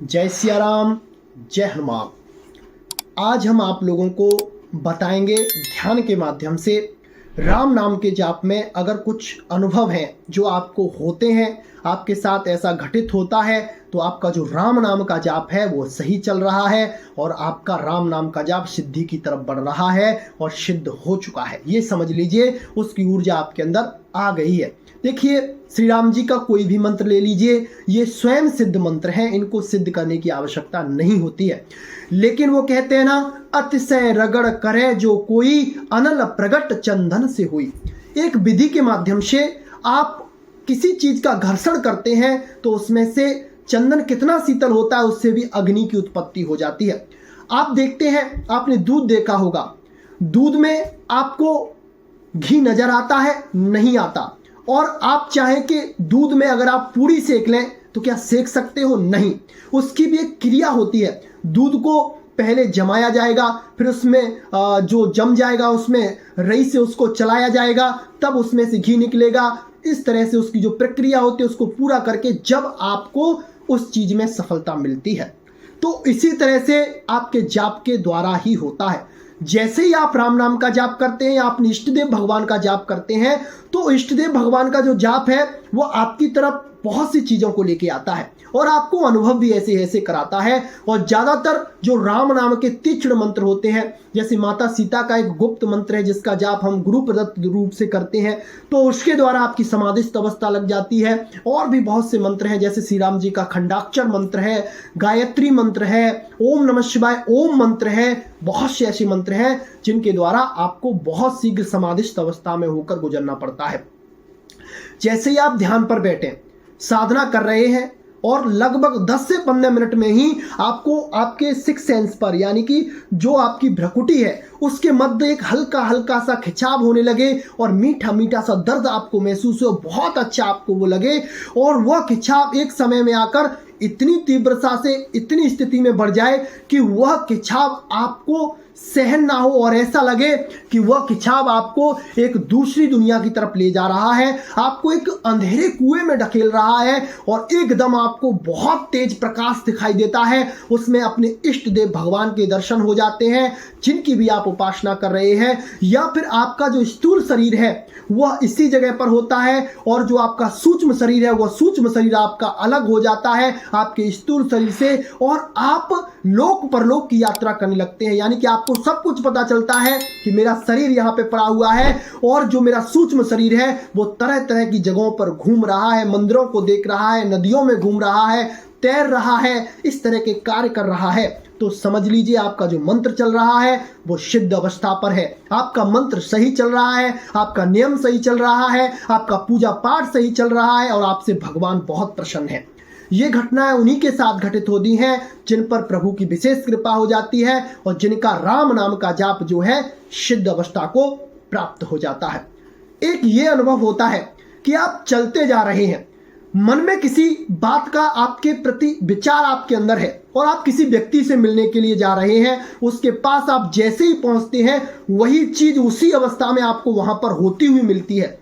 जय सिया राम, जय हनुमान। आज हम आप लोगों को बताएंगे ध्यान के माध्यम से राम नाम के जाप में अगर कुछ अनुभव हैं जो आपको होते हैं, आपके साथ ऐसा घटित होता है तो आपका जो राम नाम का जाप है वो सही चल रहा है और आपका राम नाम का जाप सिद्धि की तरफ बढ़ रहा है और सिद्ध हो चुका है। ये समझ लीजिए, उसकी ऊर्जा आपके अंदर आ गई है। देखिए, श्री राम जी का कोई भी मंत्र ले लीजिए, ये स्वयं सिद्ध मंत्र हैं, इनको सिद्ध करने की आवश्यकता नहीं होती है। लेकिन वो कहते हैं ना, अतिशय रगड़ करे जो कोई अनल प्रगट चंदन से हुई। एक विधि के माध्यम से आप किसी चीज का घर्षण करते हैं तो उसमें से चंदन कितना शीतल होता है, उससे भी अग्नि की उत्पत्ति हो जाती है। आप देखते हैं, आपने दूध देखा होगा, दूध में आपको घी नजर आता है? नहीं आता। और आप चाहें कि दूध में अगर आप पूरी सेक लें तो क्या सेक सकते हो? नहीं। उसकी भी एक क्रिया होती है। दूध को पहले जमाया जाएगा, फिर उसमें जो जम जाएगा उसमें रई से उसको चलाया जाएगा, तब उसमें से घी निकलेगा। इस तरह से उसकी जो प्रक्रिया होती है उसको पूरा करके जब आपको उस चीज में सफलता मिलती है। तो इसी तरह से आपके जाप के द्वारा ही होता है। जैसे ही आप राम नाम का जाप करते हैं या अपने इष्ट देव भगवान का जाप करते हैं तो इष्ट देव भगवान का जो जाप है वो आपकी तरफ बहुत सी चीजों को लेके आता है और आपको अनुभव भी ऐसे ऐसे कराता है। और ज्यादातर जो राम नाम के तीक्ष्ण मंत्र होते हैं, जैसे माता सीता का एक गुप्त मंत्र है जिसका जाप हम गुरु प्रदत्त रूप से करते हैं, तो उसके द्वारा आपकी समाधिस्थ अवस्था लग जाती है। और भी बहुत से मंत्र हैं, जैसे श्री राम जी का खंडाक्षर मंत्र है, गायत्री मंत्र है, ओम नमः शिवाय ओम मंत्र है। बहुत से ऐसे मंत्र हैं जिनके द्वारा आपको बहुत शीघ्र समाधिस्थ अवस्था में होकर गुजरना पड़ता है। जैसे ही आप ध्यान पर बैठे साधना कर रहे हैं और लगभग 10 से 15 मिनट में ही आपको आपके सिक्स सेंस पर, यानी कि जो आपकी भ्रकुटी है उसके मध्य एक हल्का हल्का सा खिंचाव होने लगे और मीठा मीठा सा दर्द आपको महसूस हो, बहुत अच्छा आपको वो लगे। और वह खिंचाव एक समय में आकर इतनी तीव्रता से इतनी स्थिति में बढ़ जाए कि वह खिंचाव आपको सहन ना हो और ऐसा लगे कि वह खिंचाव आपको एक दूसरी दुनिया की तरफ ले जा रहा है, आपको एक अंधेरे कुएं में ढकेल रहा है और एकदम आपको बहुत तेज प्रकाश दिखाई देता है। उसमें अपने इष्ट देव भगवान के दर्शन हो जाते हैं जिनकी भी आप उपासना कर रहे हैं, या फिर आपका जो स्थूल शरीर है वह इसी जगह पर होता है और जो आपका सूक्ष्म शरीर है वह सूक्ष्म शरीर आपका अलग हो जाता है आपके स्थूल शरीर से और आप लोक परलोक की यात्रा करने लगते हैं। यानी कि आपको सब कुछ पता चलता है कि मेरा शरीर यहाँ पे पड़ा हुआ है और जो मेरा सूक्ष्म शरीर है वो तरह तरह की जगहों पर घूम रहा है, मंदिरों को देख रहा है, नदियों में घूम रहा है, तैर रहा है, इस तरह के कार्य कर रहा है। तो समझ लीजिए आपका जो मंत्र चल रहा है वो सिद्ध अवस्था पर है। आपका मंत्र सही चल रहा है, आपका नियम सही चल रहा है, आपका पूजा पाठ सही चल रहा है और आपसे भगवान बहुत प्रसन्न है। ये घटनाएं उन्हीं के साथ घटित होती हैं जिन पर प्रभु की विशेष कृपा हो जाती है और जिनका राम नाम का जाप जो है सिद्ध अवस्था को प्राप्त हो जाता है। एक ये अनुभव होता है कि आप चलते जा रहे हैं, मन में किसी बात का आपके प्रति विचार आपके अंदर है और आप किसी व्यक्ति से मिलने के लिए जा रहे हैं, उसके पास आप जैसे ही पहुंचते हैं वही चीज उसी अवस्था में आपको वहां पर होती हुई मिलती है।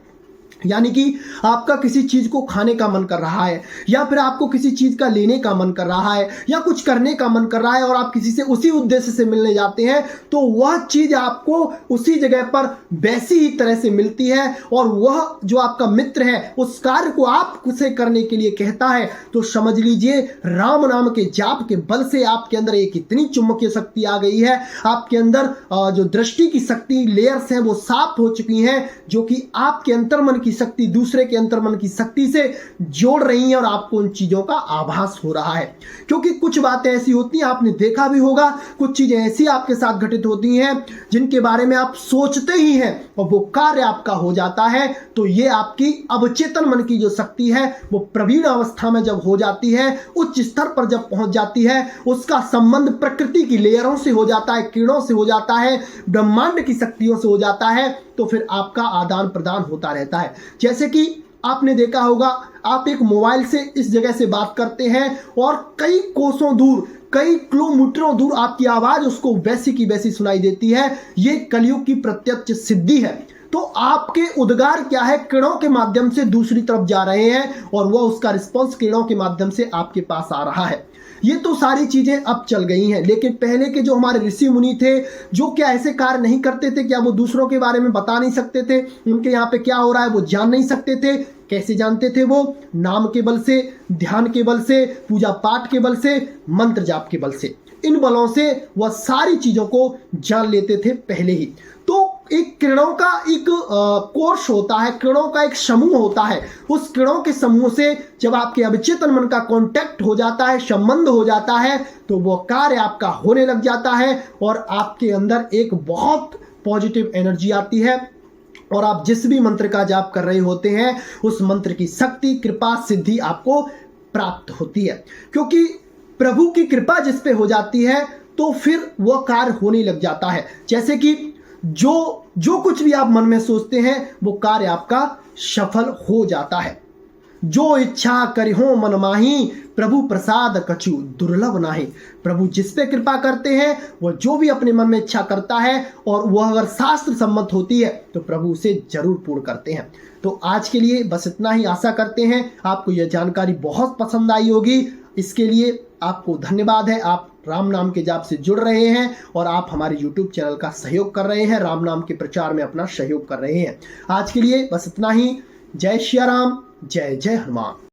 यानी कि आपका किसी चीज को खाने का मन कर रहा है या फिर आपको किसी चीज का लेने का मन कर रहा है या कुछ करने का मन कर रहा है और आप किसी से उसी उद्देश्य से मिलने जाते हैं तो वह चीज आपको उसी जगह पर वैसी ही तरह से मिलती है और वह जो आपका मित्र है उस कार्य को आप उसे करने के लिए कहता है। तो समझ लीजिए राम नाम के जाप के बल से आपके अंदर एक इतनी चुंबकीय शक्ति आ गई है, आपके अंदर जो दृष्टि की शक्ति लेयर्स हैं वो साफ हो चुकी हैं जो कि आपके अंतर्मन की शक्ति दूसरे के अंतर्मन की शक्ति से जोड़ रही है और आपको उन चीजों का आभास हो रहा है। क्योंकि कुछ बातें ऐसी होती हैं, आपने देखा भी होगा, कुछ चीजें ऐसी आपके साथ घटित होती हैं जिनके बारे में आप सोचते ही हैं और वो कार्य आपका हो जाता है। तो ये आपकी अवचेतन मन की जो शक्ति है वो प्रवीण अवस्था में जब हो जाती है, उच्च स्तर पर जब पहुंच जाती है, उसका संबंध प्रकृति की लेयरों से हो जाता है, किरणों से हो जाता है, ब्रह्मांड की शक्तियों से हो जाता है, तो फिर आपका आदान प्रदान होता रहता है। जैसे कि आपने देखा होगा, आप एक मोबाइल से इस जगह से बात करते हैं और कई कोसों दूर, कई किलोमीटरों दूर आपकी आवाज उसको वैसी की वैसी सुनाई देती है। ये कलयुग की प्रत्यक्ष सिद्धि है। तो आपके उद्गार क्या है, किरणों के माध्यम से दूसरी तरफ जा रहे हैं और वह उसका रिस्पॉन्स किरणों के माध्यम से आपके पास आ रहा है। ये तो सारी चीजें अब चल गई हैं, लेकिन पहले के जो हमारे ऋषि मुनि थे, जो क्या ऐसे कार्य नहीं करते थे? क्या वो दूसरों के बारे में बता नहीं सकते थे? उनके यहाँ पे क्या हो रहा है वो जान नहीं सकते थे? कैसे जानते थे वो? नाम के बल से, ध्यान के बल से, पूजा पाठ के बल से, मंत्र जाप के बल से। इन बलों से वह सारी चीजों को जान लेते थे पहले ही। तो एक किरणों का एक कोर्स होता है, किरणों का एक समूह होता है। उस किरणों के समूह से जब आपके अवचेतन मन का कांटेक्ट हो जाता है, संबंध हो जाता है, तो वो कार्य आपका होने लग जाता है और आपके अंदर एक बहुत पॉजिटिव एनर्जी आती है और आप जिस भी मंत्र का जाप कर रहे होते हैं उस मंत्र की शक्ति, कृपा, सिद्धि आपको प्राप्त होती है। क्योंकि प्रभु की कृपा जिस पे हो जाती है तो फिर वह कार्य होने लग जाता है। जैसे कि जो कुछ भी आप मन में सोचते हैं वो कार्य आपका सफल हो जाता है। जो इच्छा करिहो मन माही, प्रभु प्रसाद कछु दुर्लभ नाही। प्रभु जिस पे कृपा करते हैं वो जो भी अपने मन में इच्छा करता है और वह अगर शास्त्र सम्मत होती है तो प्रभु उसे जरूर पूर्ण करते हैं। तो आज के लिए बस इतना ही। आशा करते हैं आपको यह जानकारी बहुत पसंद आई होगी। इसके लिए आपको धन्यवाद है। आप राम नाम के जाप से जुड़ रहे हैं और आप हमारे YouTube चैनल का सहयोग कर रहे हैं, राम नाम के प्रचार में अपना सहयोग कर रहे हैं। आज के लिए बस इतना ही। जय श्री राम, जय जय हनुमान।